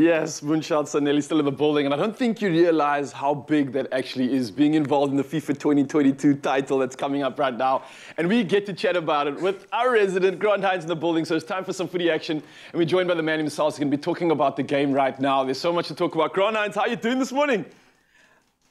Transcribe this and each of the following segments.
Yes, Moonshots are nearly still in the building, and I don't think you realize how big that actually is, being involved in the FIFA 2022 title that's coming up right now. And we get to chat about it with our resident, Grant Hines, in the building, so it's time for some footy action. And we're joined by the man himself who's going to be talking about the game right now. There's so much to talk about. Grant Hines, how are you doing this morning?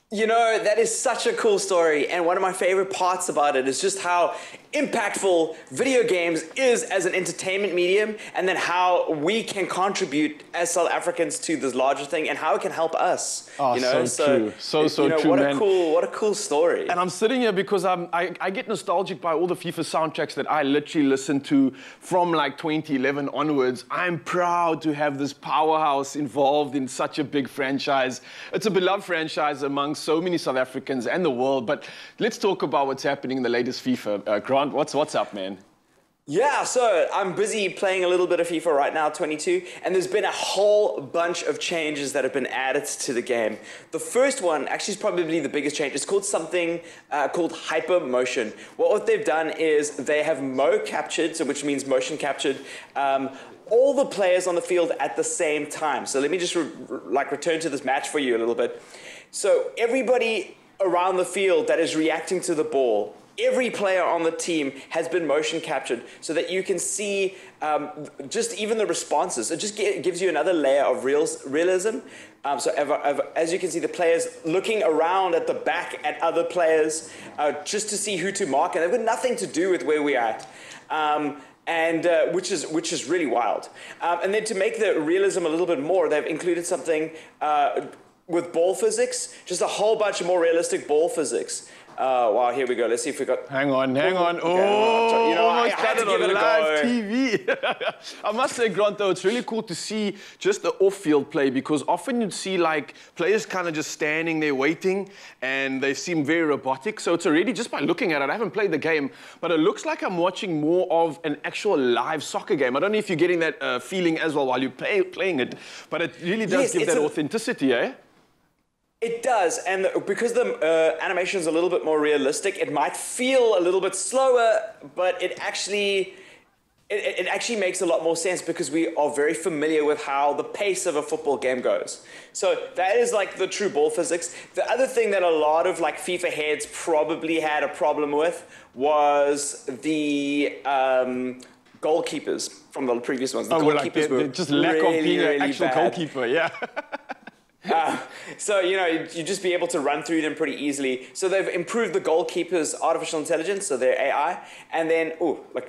You know, that is such a cool story, and one of my favorite parts about it is just how impactful video games is as an entertainment medium, and then how we can contribute as South Africans to this larger thing, and how it can help us. Oh, you know? so true. So true, what man. What a cool story. And I'm sitting here because I get nostalgic by all the FIFA soundtracks that I literally listened to from like 2011 onwards. I'm proud to have this powerhouse involved in such a big franchise. It's a beloved franchise among so many South Africans and the world. But let's talk about what's happening in the latest FIFA. Grant, what's up, man? Yeah, so I'm busy playing a little bit of FIFA right now, 22, and there's been a whole bunch of changes that have been added to the game. The first one, actually is probably the biggest change, it's called something called hyper motion. What they've done is they have captured, so which means motion captured, all the players on the field at the same time. So let me just return to this match for you a little bit. So everybody around the field that is reacting to the ball, every player on the team has been motion captured so that you can see just even the responses. It just gives you another layer of realism. As you can see, the players looking around at the back at other players just to see who to mark, and they've got nothing to do with where we're at. Which is really wild. And then to make the realism a little bit more, they've included something with ball physics, just a whole bunch of more realistic ball physics. Wow, here we go. Let's see if we got... Hang on. Okay. Oh, you know, almost I had to got give it it on a live go. TV. I must say, Grant, though, it's really cool to see just the off-field play, because often you'd see like players kind of just standing there waiting, and they seem very robotic. So it's already, just by looking at it, I haven't played the game, but it looks like I'm watching more of an actual live soccer game. I don't know if you're getting that feeling as well while you're playing it, but it really does give that authenticity, eh? It does, and because the animation is a little bit more realistic, it might feel a little bit slower, but it actually makes a lot more sense because we are very familiar with how the pace of a football game goes. So that is like the true ball physics. The other thing that a lot of like FIFA heads probably had a problem with was the goalkeepers from the previous ones. The goalkeepers were just lack of being an actual goalkeeper, yeah. So, you know, you just be able to run through them pretty easily. So they've improved the goalkeepers' artificial intelligence, so their AI. And then,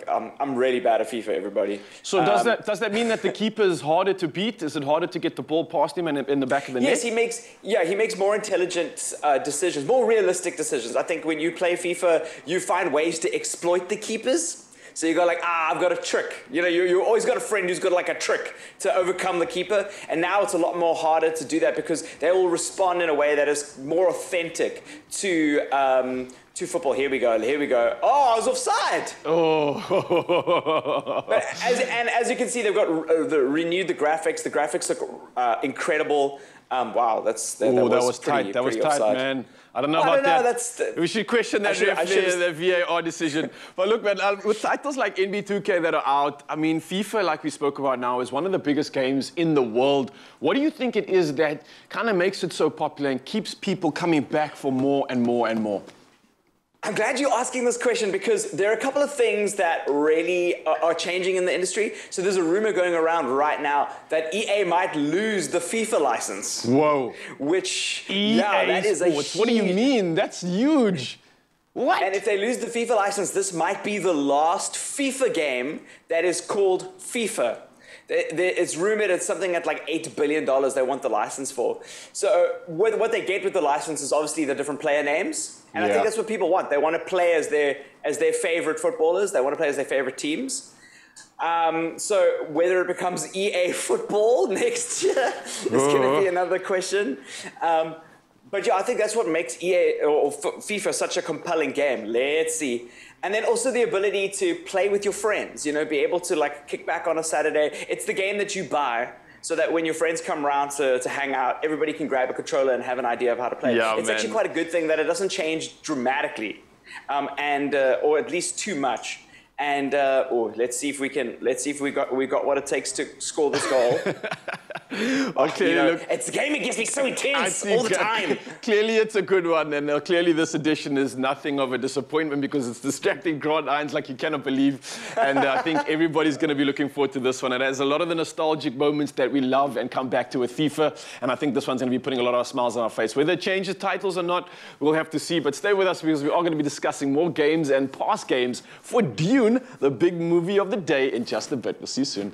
I'm really bad at FIFA, everybody. So does that mean that the keeper is harder to beat? Is it harder to get the ball past him and in the back of the net? Yes, he makes more intelligent decisions, more realistic decisions. I think when you play FIFA, you find ways to exploit the keepers. So you go like, I've got a trick. You know, you always got a friend who's got like a trick to overcome the keeper. And now it's a lot more harder to do that because they will respond in a way that is more authentic to football. Here we go. Oh, I was offside. Oh. But as you can see, they've got renewed the graphics. The graphics look incredible. Wow, that was tight. That was tight, offside. Man. I don't know about that. We should question that the VAR decision. But look, man, with titles like NBA2K that are out, I mean, FIFA, like we spoke about now, is one of the biggest games in the world. What do you think it is that kind of makes it so popular and keeps people coming back for more and more and more? I'm glad you're asking this question because there are a couple of things that really are changing in the industry. So there's a rumor going around right now that EA might lose the FIFA license. Whoa. Which, that is a huge... What do you mean? That's huge. What? And if they lose the FIFA license, this might be the last FIFA game that is called FIFA. It's rumored it's something at like $8 billion they want the license for. So what they get with the license is obviously the different player names. And I think that's what people want. They want to play as their favorite footballers. They want to play as their favorite teams. So whether it becomes EA football next year is going to be another question. But yeah, I think that's what makes EA or FIFA such a compelling game. Let's see. And then also the ability to play with your friends, you know, be able to like kick back on a Saturday. It's the game that you buy so that when your friends come around to hang out, everybody can grab a controller and have an idea of how to play. Yeah, it's actually quite a good thing that it doesn't change dramatically, or at least too much. And let's see if we got what it takes to score this goal. Okay, You know, look. it's a game that gets me so intense all the time. Clearly, it's a good one, and clearly this edition is nothing of a disappointment because it's distracting Grant Irons like you cannot believe. And I think everybody's going to be looking forward to this one. It has a lot of the nostalgic moments that we love and come back to with FIFA, and I think this one's going to be putting a lot of smiles on our face. Whether it changes titles or not, we'll have to see. But stay with us because we are going to be discussing more games and past games for Dune, the big movie of the day, in just a bit. We'll see you soon.